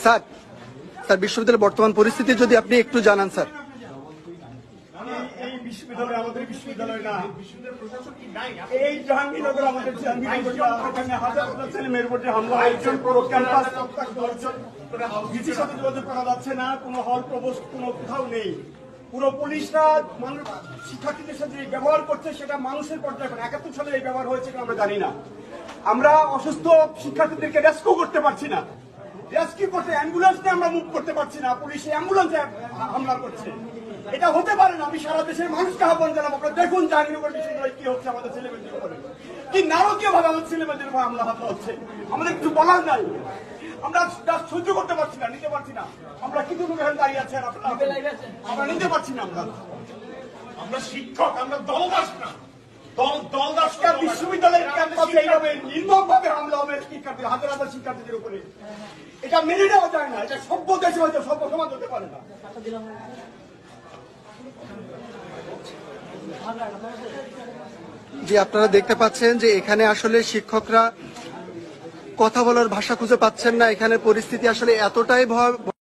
Sir sir বিশ্ববিদ্যালয়ের বর্তমান পরিস্থিতি যদি আপনি একটু জানান স্যার। এই বিশ্ববিদ্যালয় আমাদের বিশ্ববিদ্যালয় না, এই জাহাঙ্গীরনগর আমাদের জাহাঙ্গীরনগর, এখানে হাজার হাজার ছেলে মেয়ের উপর যে হামলা হয়েছে, পুরো ক্যাম্পাস ভিসির সাথে যোগাযোগ করা যাচ্ছে না, কোনো হল প্রবোস্ট কোনো কোথাও নেই। পুরো পুলিশরা মানুষ শিক্ষার্থীদের সাথে যে ব্যবহার করছে সেটা মানুষের পর্যায়ে 71 সালে এই ব্যবহার হয়েছে আমরা জানি না। আমরা অসুস্থ শিক্ষার্থীদেরকে রেস্কিউ করতে পারছি না, রেস্কিউ করতে অ্যাম্বুলেন্স নিয়ে আমরা মুভ করতে পারছি না, পুলিশ অ্যাম্বুলেন্সে হামলা করছে। এটা হতে পারে না। আমি সারা দেশের মানুষকে আহ্বান জানাবো, আপনারা দেখুন জাহাঙ্গীরনগর বিশ্ববিদ্যালয়ে কি হচ্ছে, আমাদের ছেলেমেয়েদের উপরে কি নারকীয় ভাবে আমাদের ছেলেমেয়েদের উপর হামলা হচ্ছে। আমাদের কিছু বলার নাই, আমরা সহ্য করতে পারছি না, নিতে পারছি না। আমরা কিন্তু দাঁড়িয়ে আছি, আমরা নিতে পারছি না। আমরা শিক্ষক, আমরা দলদাস না, দলদাসটা বিশ্ববিদ্যালয়ের ক্যাম্পাসে এইভাবে নির্মমভাবে হামলা হবে শিক্ষার্থী, হাজার হাজার শিক্ষার্থীদের উপরে, এটা মেনে নেওয়া যায় না। এটা সভ্য দেশে হয়তো সভ্য সমাজ হতে পারে না। জি, আপনারা দেখতে পাচ্ছেন যে এখানে আসলে শিক্ষকরা কথা বলার ভাষা খুঁজে পাচ্ছেন না। এখানে পরিস্থিতি আসলে এতটাই ভয়